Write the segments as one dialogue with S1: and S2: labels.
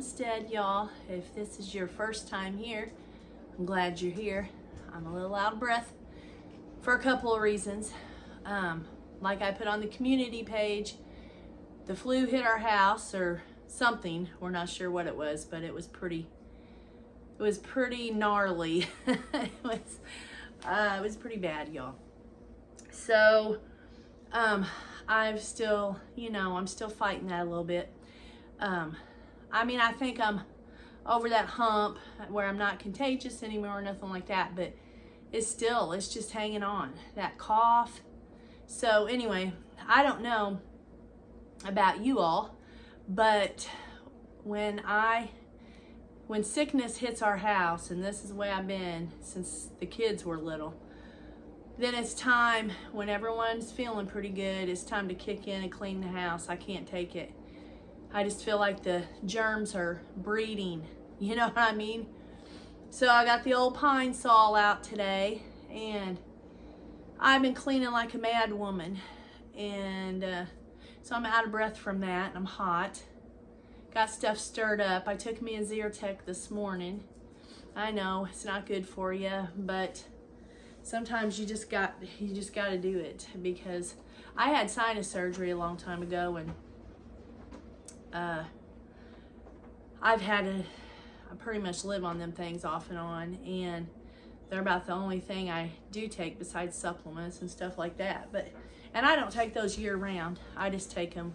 S1: homestead, y'all. If this is your first time here, I'm glad you're here. I'm a little out of breath for a couple of reasons. Like I put on the community page, the flu hit our house or something. We're not sure what it was, but it was pretty gnarly. It was pretty bad, y'all. So I'm still fighting that a little bit. I mean, I think I'm over that hump where I'm not contagious anymore or nothing like that, but it's just hanging on, that cough. So anyway, I don't know about you all, but when sickness hits our house, and this is the way I've been since the kids were little, then it's time, when everyone's feeling pretty good, it's time to kick in and clean the house. I can't take it. I just feel like the germs are breeding. You know what I mean? So I got the old PINESOL out today, and I've been cleaning like a mad woman. And so I'm out of breath from that, and I'm hot. Got stuff stirred up. I took me a Zyrtec this morning. I know it's not good for you, but sometimes you just got to do it, because I had sinus surgery a long time ago, and I pretty much live on them things off and on, and they're about the only thing I do take besides supplements and stuff like that. And I don't take those year round. I just take them.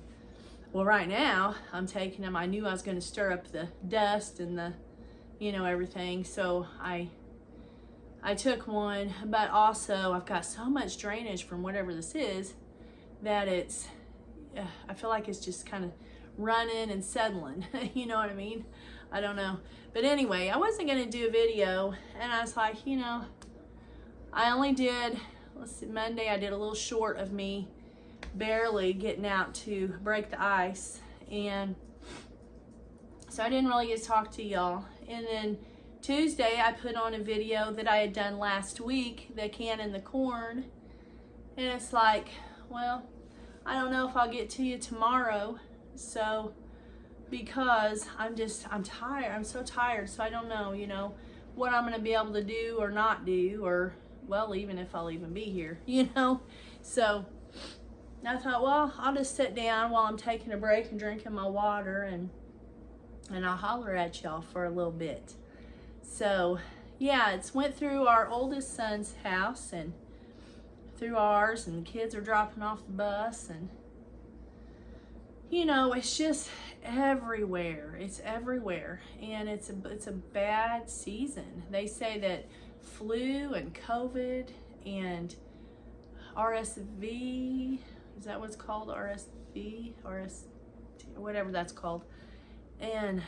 S1: Well, right now I'm taking them. I knew I was going to stir up the dust and the, everything. So I took one, but also I've got so much drainage from whatever this is that I feel like it's just kind of running and settling. You know what I mean? I don't know. But anyway, I wasn't going to do a video, and I was like, I only did, Monday I did a little short of me barely getting out to break the ice, and so I didn't really get to talk to y'all. And then Tuesday I put on a video that I had done last week, the can in the corn, and it's like, well, I don't know if I'll get to you tomorrow, so because I'm tired. I'm so tired, so I don't know, what I'm going to be able to do or not do, or, well, even if I'll even be here, So I thought, well, I'll just sit down while I'm taking a break and drinking my water, and I'll holler at y'all for a little bit. So, yeah, it's went through our oldest son's house and through ours, and the kids are dropping off the bus, and it's just everywhere. It's everywhere, and it's a bad season. They say that flu and COVID and RSV, is that what it's called? RSV, whatever that's called. And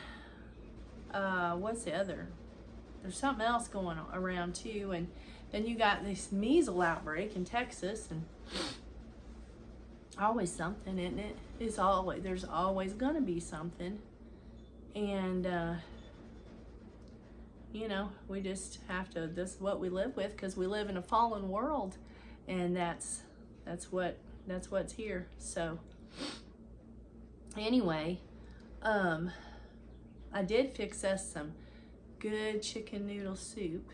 S1: what's the other? There's something else going on around too. And then you got this measles outbreak in Texas, and always something, isn't it? There's always gonna be something. And we just have to, this is what we live with, because we live in a fallen world, and that's what's here. So anyway, I did fix us some good chicken noodle soup.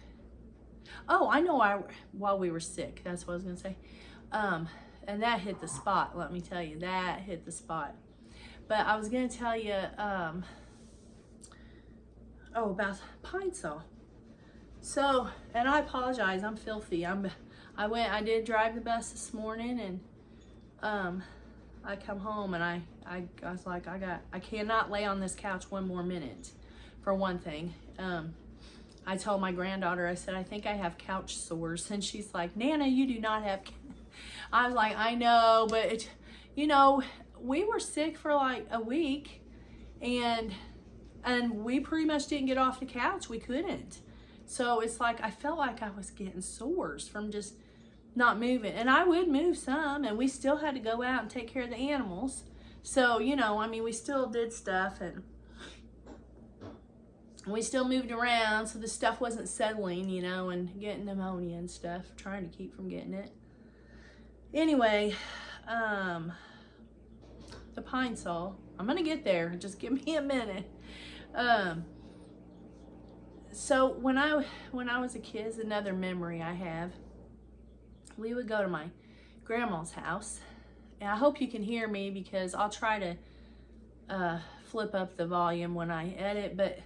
S1: Oh, I know, while we were sick, that's what I was gonna say. And that hit the spot, let me tell you, that hit the spot. But I was gonna tell you, about PINESOL. So, and I apologize, I'm filthy. I did drive the bus this morning, and I come home, and I was like, I cannot lay on this couch one more minute, for one thing. I told my granddaughter, I said, I think I have couch sores, and she's like, Nana, you do not have. I was like, I know, but we were sick for like a week, and we pretty much didn't get off the couch. We couldn't. So it's like, I felt like I was getting sores from just not moving. And I would move some, and we still had to go out and take care of the animals. So, we still did stuff, and we still moved around, so the stuff wasn't settling, and getting pneumonia and stuff, trying to keep from getting it. Anyway, the PINESOL, I'm gonna get there, just give me a minute. So when I was a kid, is another memory I have. We would go to my grandma's house, and I hope you can hear me because I'll try to flip up the volume when I edit, but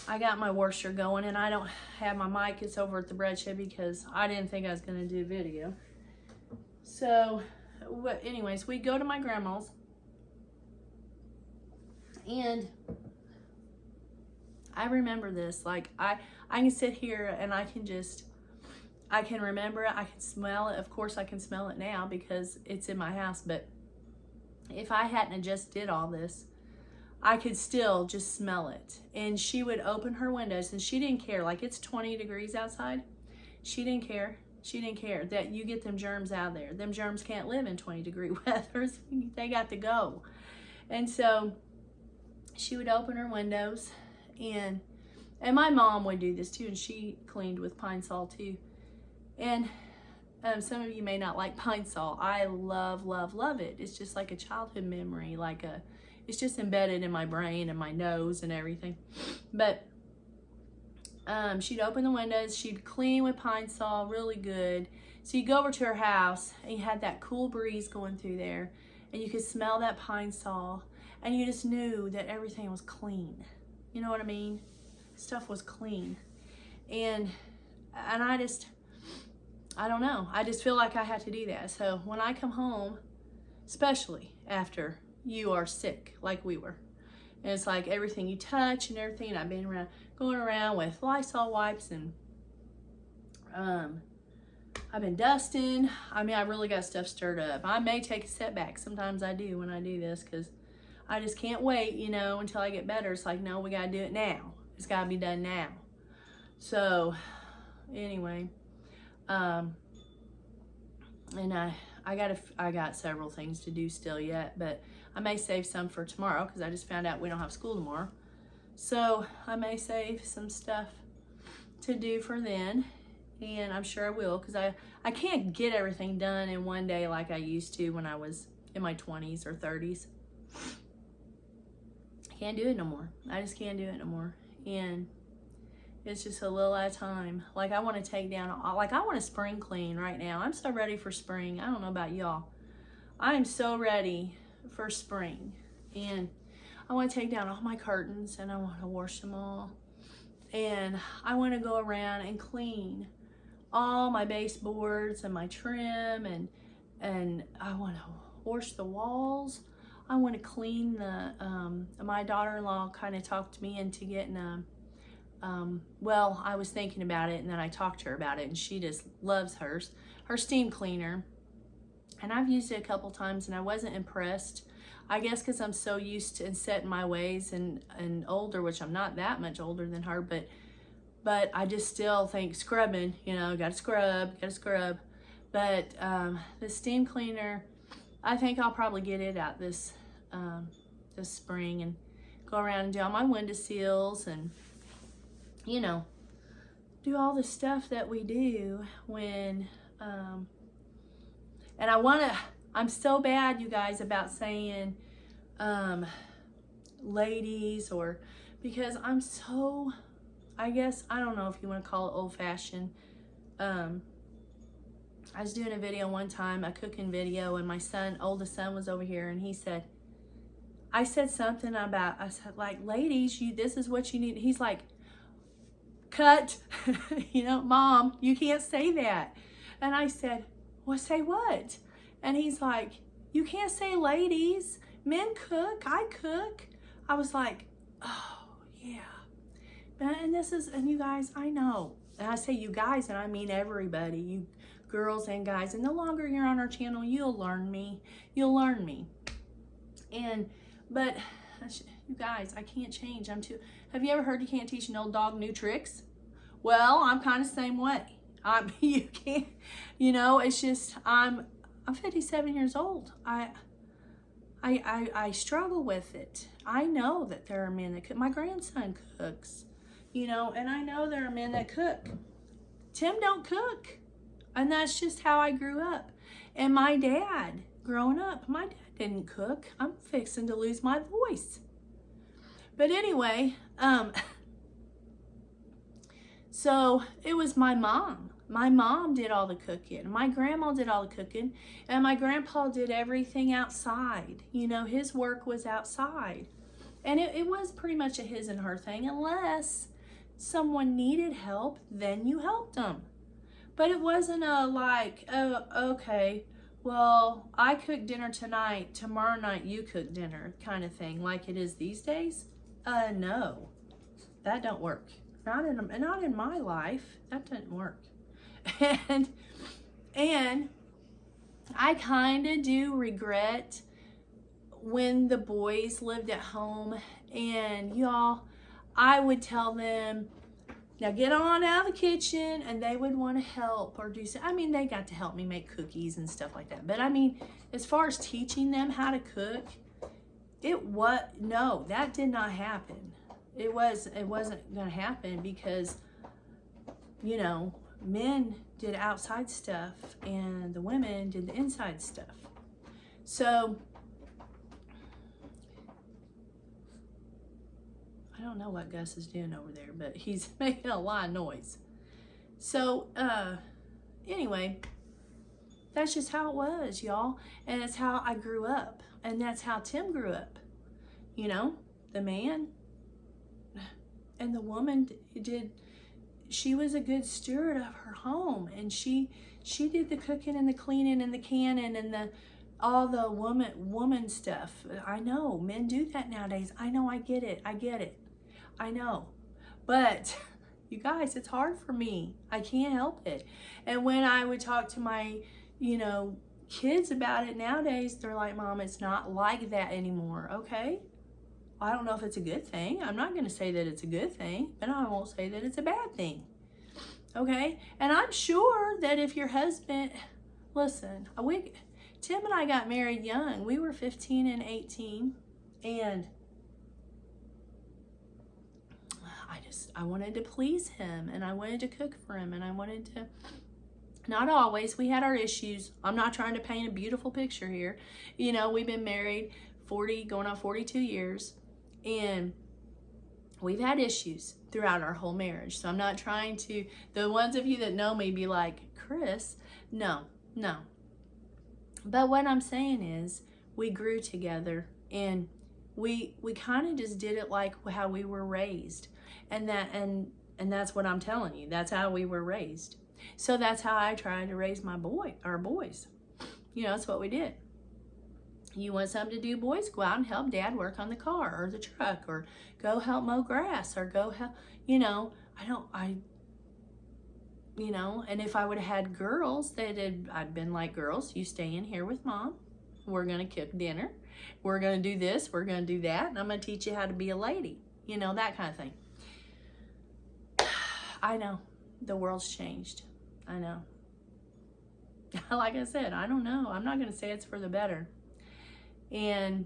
S1: I got my washer going and I don't have my mic. It's over at the bread shed because I didn't think I was going to do video. So anyways, we go to my grandma's, and I remember this. Like I can sit here and I can remember it. I can smell it. Of course I can smell it now because it's in my house, but if I hadn't just did all this, I could still just smell it. And she would open her windows, and she didn't care. Like, it's 20 degrees outside. She didn't care. She didn't care that you get them germs out there. Them germs can't live in 20-degree weather. They got to go. And so she would open her windows, and my mom would do this too, and she cleaned with PINESOL too. And some of you may not like PINESOL. I love, love, love it. It's just like a childhood memory, it's just embedded in my brain and my nose and everything. But she'd open the windows, she'd clean with PINESOL really good. So you go over to her house and you had that cool breeze going through there, and you could smell that PINESOL, and you just knew that everything was clean. You know what I mean? Stuff was clean. And I don't know. I just feel like I had to do that. So when I come home, especially after you are sick like we were, and it's like everything you touch and everything, and I've been going around with Lysol wipes, and I've been dusting. I mean, I really got stuff stirred up. I may take a setback. Sometimes I do when I do this because I just can't wait, until I get better. It's like, no, we got to do it now. It's got to be done now. So anyway, and I got several things to do still yet, but I may save some for tomorrow because I just found out we don't have school tomorrow. So I may save some stuff to do for then, and I'm sure I will, because I can't get everything done in one day like I used to when I was in my 20s or 30s. Can't do it no more. I just can't do it no more. And it's just a little at a time. Like, I want to take down, I want to spring clean right now. I'm so ready for spring. I don't know about y'all. I am so ready for spring. And I want to take down all my curtains, and I want to wash them all. And I want to go around and clean all my baseboards and my trim, and I want to wash the walls. I want to clean the, my daughter-in-law kind of talked me into getting well, I was thinking about it, and then I talked to her about it, and she just loves her steam cleaner. And I've used it a couple times, and I wasn't impressed. I guess because I'm so used to and set in my ways and older, which I'm not that much older than her, but I just still think scrubbing, gotta scrub. But the steam cleaner, I think I'll probably get it out this spring and go around and do all my window sills and, do all the stuff that we do when, and I'm so bad, you guys, about saying, ladies, or because I'm so, I guess, I don't know if you want to call it old-fashioned. I was doing a video one time, a cooking video, and my oldest son was over here, and I said something about, like, ladies, this is what you need. He's like, cut, Mom, you can't say that. And I said, well, say what? And he's like, you can't say ladies. Men cook, I cook. I was like, oh, yeah. And you guys, I know. And I say you guys, and I mean everybody, you girls and guys. And the longer you're on our channel, you'll learn me. But you guys, I can't change. Have you ever heard you can't teach an old dog new tricks? Well, I'm kind of the same way. You can't, it's just, I'm 57 years old. I struggle with it. I know that there are men that cook. My grandson cooks, and I know there are men that cook. Tim don't cook. And that's just how I grew up. And my dad, growing up, my dad didn't cook. I'm fixing to lose my voice. But anyway, so it was my mom. My mom did all the cooking. My grandma did all the cooking. And my grandpa did everything outside. You know, his work was outside. And it was pretty much a his and her thing. Unless someone needed help, then you helped them. But it wasn't a like, oh, okay, well, I cook dinner tonight, tomorrow night you cook dinner kind of thing like it is these days. No, that don't work. Not in my life. That doesn't work. And I kind of do regret when the boys lived at home, and y'all, I would tell them, now get on out of the kitchen, and they would want to help or do something. I mean, they got to help me make cookies and stuff like that. But I mean, as far as teaching them how to cook, no, that did not happen. It wasn't going to happen because, you know, men did outside stuff and the women did the inside stuff. So I don't know what Gus is doing over there, but he's making a lot of noise. So anyway, that's just how it was, y'all. And that's how I grew up. And that's how Tim grew up. You know, the man and the woman she was a good steward of her home, and she did the cooking and the cleaning and the canning and all the woman stuff. I know men do that nowadays. I know, I get it. I know. But you guys, it's hard for me. I can't help it. And when I would talk to my, you know, kids about it nowadays, they're like, Mom, it's not like that anymore. Okay. I don't know if it's a good thing. I'm not going to say that it's a good thing, but I won't say that it's a bad thing. Okay? And I'm sure that if your husband, listen, Tim and I got married young. We were 15 and 18, and I wanted to please him, and I wanted to cook for him, and I wanted to, not always, we had our issues. I'm not trying to paint a beautiful picture here. You know, we've been married going on 42 years. And we've had issues throughout our whole marriage. So I'm not trying to, the ones of you that know me be like, Chris, no. But what I'm saying is we grew together, and we kind of just did it like how we were raised. And that's what I'm telling you. That's how we were raised. So that's how I tried to raise our boys. You know, that's what we did. You want something to do, boys? Go out and help Dad work on the car or the truck, or go help mow grass, or go help, you know, you know, and if I would have had girls, I'd been like, girls, you stay in here with Mom. We're going to cook dinner. We're going to do this. We're going to do that. And I'm going to teach you how to be a lady. You know, that kind of thing. I know. The world's changed. I know. Like I said, I don't know. I'm not going to say it's for the better. And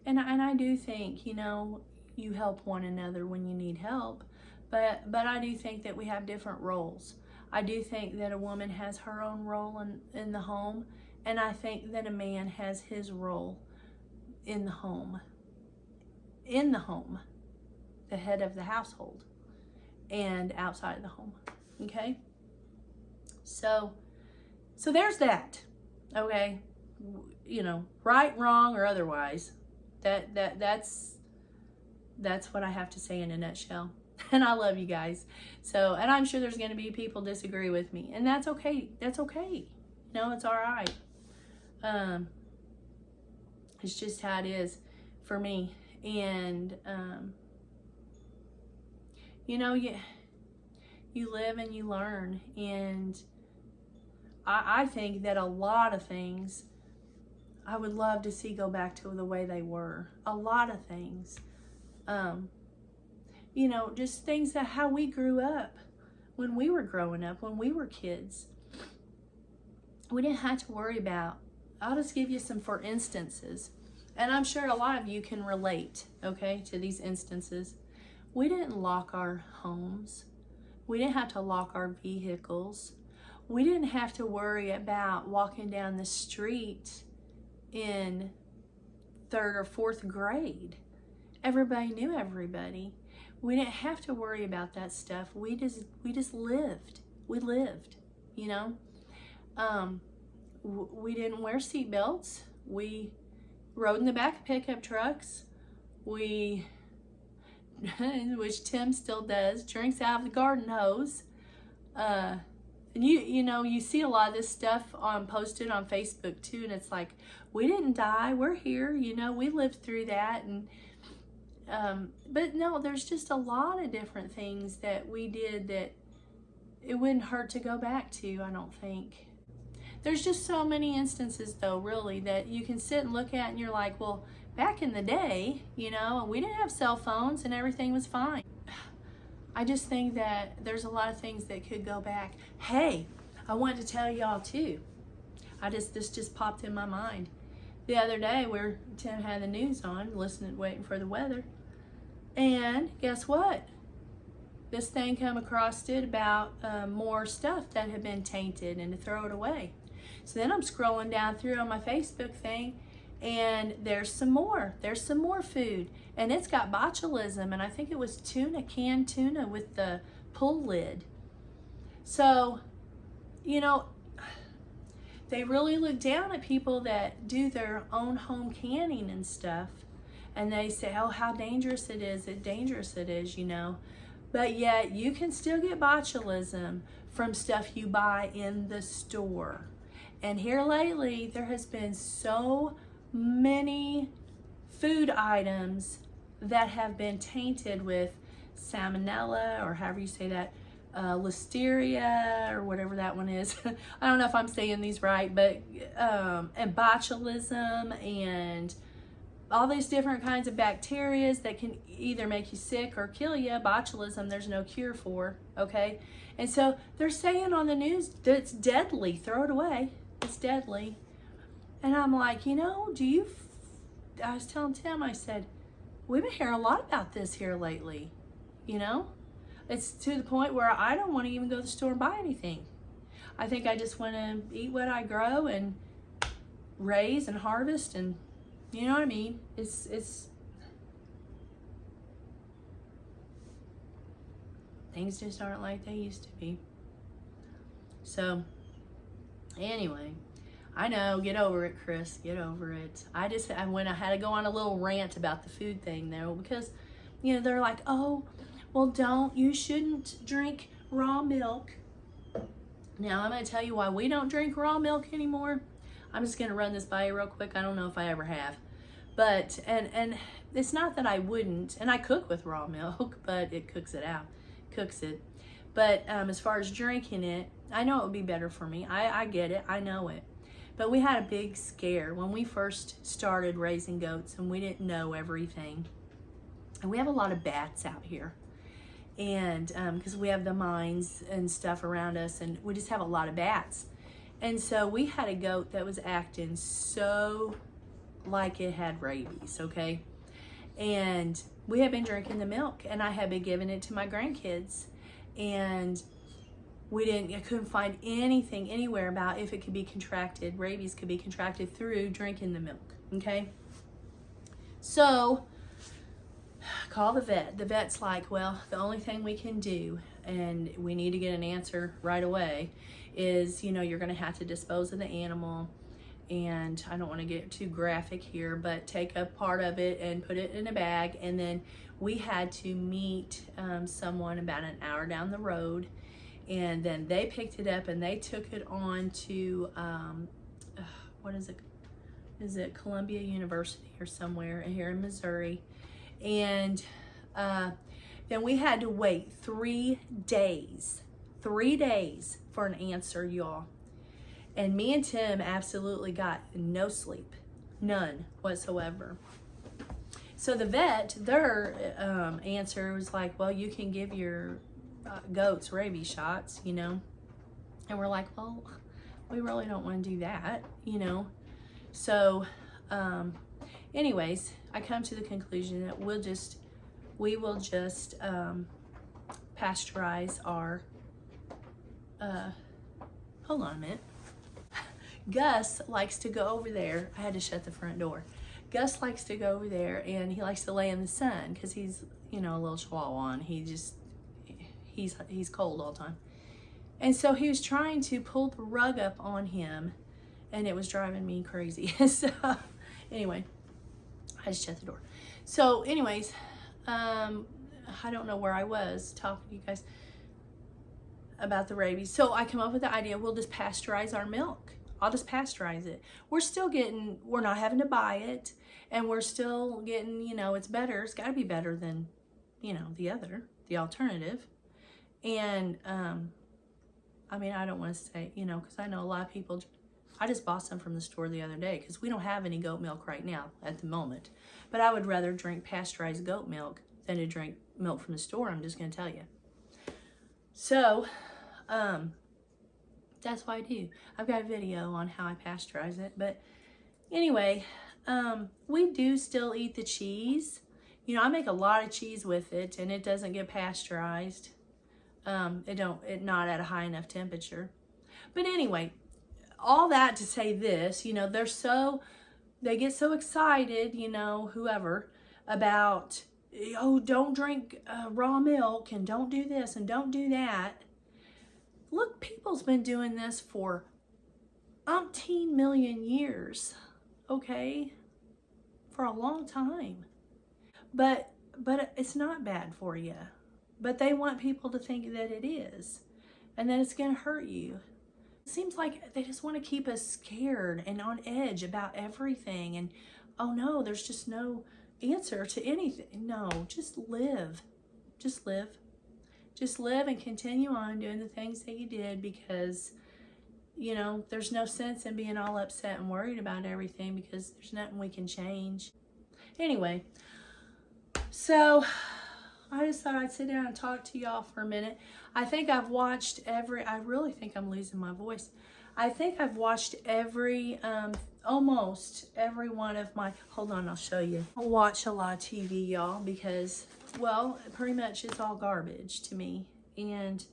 S1: I do think, you know, you help one another when you need help, but I do think that we have different roles. I do think that a woman has her own role in the home, and I think that a man has his role in the home, the head of the household, and outside the home. Okay, so there's that. Okay, you know, right, wrong, or otherwise, that's what I have to say in a nutshell. And I love you guys. So, and I'm sure there's going to be people disagree with me, and that's okay. That's okay. You know, it's all right. It's just how it is for me. And you know, you live and you learn, and I think that a lot of things I would love to see go back to the way they were. A lot of things. You know, just things that how we grew up when we were growing up, when we were kids. We didn't have to worry about. I'll just give you some for instances. And I'm sure a lot of you can relate, okay, to these instances. We didn't lock our homes. We didn't have to lock our vehicles. We didn't have to worry about walking down the street in 3rd or 4th grade. Everybody knew everybody. We didn't have to worry about that stuff. We just lived. We lived, you know. We didn't wear seatbelts. We rode in the back of pickup trucks. Which Tim still does, drinks out of the garden hose. And you know, you see a lot of this stuff posted on Facebook too, and it's like, we didn't die, we're here, you know, we lived through that. And but no, there's just a lot of different things that we did that it wouldn't hurt to go back to, I don't think. There's just so many instances though, really, that you can sit and look at and you're like, well, back in the day, you know, we didn't have cell phones and everything was fine. I just think that there's a lot of things that could go back. Hey, I wanted to tell y'all too. This just popped in my mind. The other day where Tim had the news on, waiting for the weather. And guess what? This thing come across it about more stuff that had been tainted and to throw it away. So then I'm scrolling down through on my Facebook thing, and there's some more. There's some more food, and it's got botulism, and I think it was canned tuna with the pull lid. So, you know, they really look down at people that do their own home canning and stuff, and they say, oh, how dangerous it is, you know. But yet you can still get botulism from stuff you buy in the store. And here lately, there has been so many food items that have been tainted with salmonella, or however you say that, listeria, or whatever that one is. I don't know if I'm saying these right, but and botulism and all these different kinds of bacteria that can either make you sick or kill you. Botulism, there's no cure for, okay? And so they're saying on the news that it's deadly. Throw it away. It's deadly. And I'm like, you know, I was telling Tim, I said, we've been hearing a lot about this here lately, you know? It's to the point where I don't want to even go to the store and buy anything. I think I just want to eat what I grow and raise and harvest, and you know what I mean? It's things just aren't like they used to be. So anyway, I know, get over it, Chris, get over it. I had to go on a little rant about the food thing though, because, you know, they're like, oh, well, you shouldn't drink raw milk. Now, I'm going to tell you why we don't drink raw milk anymore. I'm just going to run this by you real quick. I don't know if I ever have. But, and it's not that I wouldn't, and I cook with raw milk, but it cooks it. But as far as drinking it, I know it would be better for me. I get it. I know it. But we had a big scare when we first started raising goats, and we didn't know everything. And we have a lot of bats out here. And because we have the mines and stuff around us, and we just have a lot of bats. And so we had a goat that was acting so like it had rabies, okay? And we had been drinking the milk, and I had been giving it to my grandkids. And I couldn't find anything anywhere about if it could be contracted. Rabies could be contracted through drinking the milk, okay? So call the vet. The vet's like, well, the only thing we can do, and we need to get an answer right away, is, you know, you're going to have to dispose of the animal. And I don't want to get too graphic here, but take a part of it and put it in a bag. And then we had to meet someone about an hour down the road. And then they picked it up and they took it on to, what is it? Is it Columbia University or somewhere here in Missouri? And then we had to wait 3 days for an answer, y'all. And me and Tim absolutely got no sleep, none whatsoever. So the vet, their answer was like, well, you can give your goats rabies shots, you know. And we're like, well, we really don't want to do that, you know. So anyways, I come to the conclusion that we will just pasteurize our, hold on a minute. Gus likes to go over there. I had to shut the front door. Gus likes to go over there and he likes to lay in the sun because he's, you know, a little chihuahua and he's cold all the time. And so he was trying to pull the rug up on him and it was driving me crazy. So anyway, I just shut the door. So anyways, I don't know where I was talking to you guys about the rabies. So I come up with the idea, we'll just pasteurize our milk. I'll just pasteurize it. We're not having to buy it, and we're still getting, you know, it's better. It's got to be better than, you know, the alternative. And, I mean, I don't want to say, you know, because I know a lot of people, I just bought some from the store the other day because we don't have any goat milk right now at the moment. But I would rather drink pasteurized goat milk than to drink milk from the store, I'm just going to tell you. So, that's what I do. I've got a video on how I pasteurize it. But anyway, we do still eat the cheese. You know, I make a lot of cheese with it and it doesn't get pasteurized. It not at a high enough temperature. But anyway, all that to say this, you know, they get so excited, you know, whoever, about, oh, don't drink raw milk and don't do this and don't do that. Look, people's been doing this for umpteen million years, okay? For a long time. But it's not bad for you. But they want people to think that it is. And that it's going to hurt you. It seems like they just want to keep us scared and on edge about everything. And, oh no, there's just no answer to anything. No, just live. Just live. Just live and continue on doing the things that you did because, you know, there's no sense in being all upset and worried about everything because there's nothing we can change. Anyway, so I just thought I'd sit down and talk to y'all for a minute. I think I've watched I really think I'm losing my voice. I think I've watched almost every one of my, hold on, I'll show you. I watch a lot of TV, y'all, because, well, pretty much it's all garbage to me. And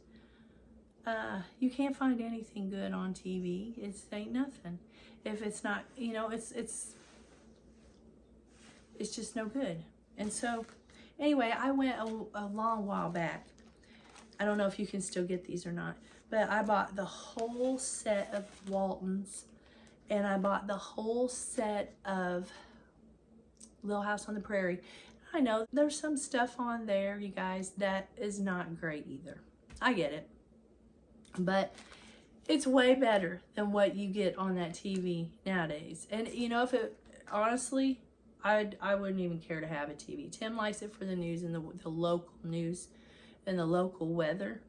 S1: you can't find anything good on TV. It ain't nothing. If it's not, you know, it's just no good. And so, anyway, I went a long while back. I don't know if you can still get these or not, but I bought the whole set of Waltons, and I bought the whole set of Little House on the Prairie. I know there's some stuff on there, you guys, that is not great either. I get it. But it's way better than what you get on that TV nowadays. And, you know, honestly, I wouldn't even care to have a TV. Tim likes it for the news and the local news and the local weather.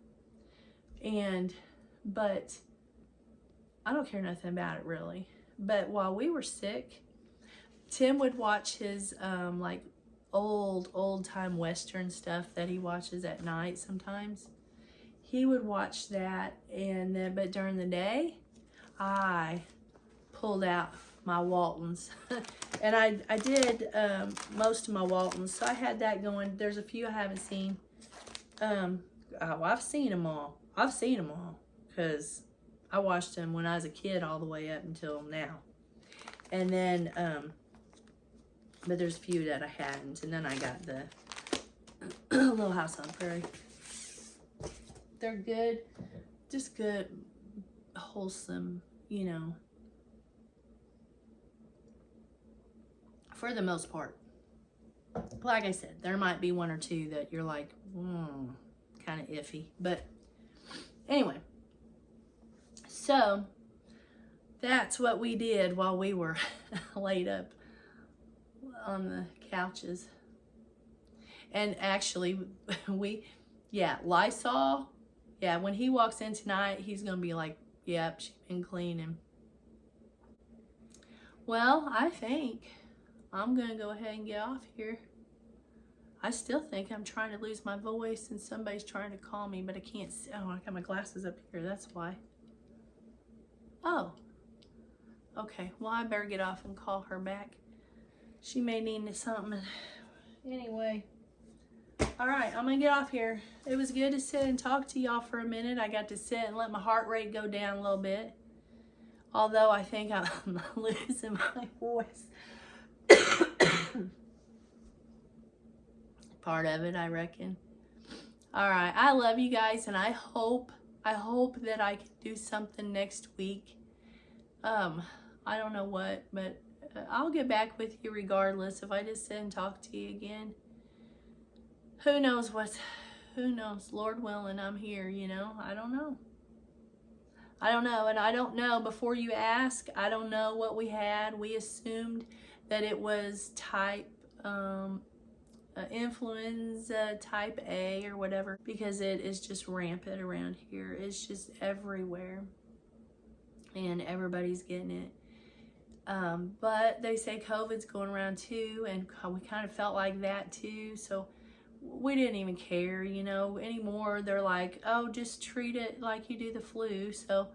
S1: But I don't care nothing about it really. But while we were sick, Tim would watch his like old time Western stuff that he watches at night sometimes. He would watch that, but during the day, I pulled out my Waltons. And I did most of my Waltons, so I had that going. There's a few I haven't seen. I've seen them all. Because I watched them when I was a kid all the way up until now. And then, but there's a few that I hadn't. And then I got the Little House on the Prairie. They're good, just good, wholesome, you know, for the most part. Like I said, there might be one or two that you're like, kind of iffy. But anyway, so that's what we did while we were laid up on the couches. And actually, Lysol. Yeah, when he walks in tonight, he's going to be like, yep, she's been cleaning. Well, I think I'm going to go ahead and get off here. I still think I'm trying to lose my voice and somebody's trying to call me, but I can't see. Oh, I got my glasses up here. That's why. Oh. Okay, well, I better get off and call her back. She may need something. Anyway. All right, I'm gonna get off here. It was good to sit and talk to y'all for a minute. I got to sit and let my heart rate go down a little bit. Although I think I'm losing my voice. Part of it, I reckon. All right, I love you guys, and I hope that I can do something next week. I don't know what, but I'll get back with you regardless. If I just sit and talk to you again, who knows, Lord willing, I'm here, you know. I don't know, and I don't know, before you ask, I don't know what we had. We assumed that it was type influenza type A or whatever, because it is just rampant around here. It's just everywhere, and everybody's getting it. But they say COVID's going around too, and we kind of felt like that too, so we didn't even care, you know, anymore. They're like, oh, just treat it like you do the flu, so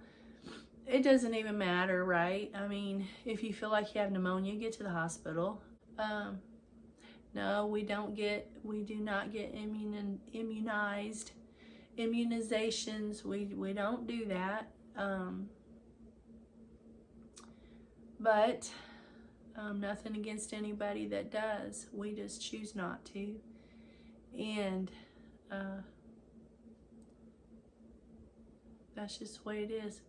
S1: it doesn't even matter, right? I mean, if you feel like you have pneumonia, get to the hospital. No, we do not get immunized. Immunizations, we don't do that. But nothing against anybody that does. We just choose not to. And that's just the way it is.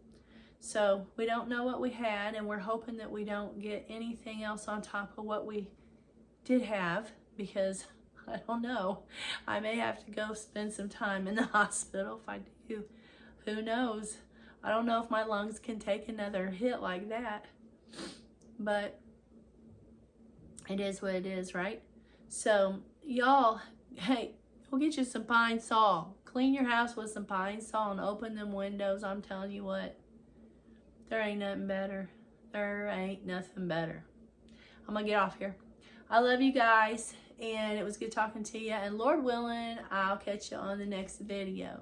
S1: So we don't know what we had, and we're hoping that we don't get anything else on top of what we did have, because I don't know. I may have to go spend some time in the hospital if I do. Who knows? I don't know if my lungs can take another hit like that. But it is what it is, right? So y'all, hey, go get you some PINESOL. Clean your house with some PINESOL and open them windows. I'm telling you what, there ain't nothing better. There ain't nothing better. I'm gonna get off here. I love you guys, and it was good talking to you. And Lord willing, I'll catch you on the next video.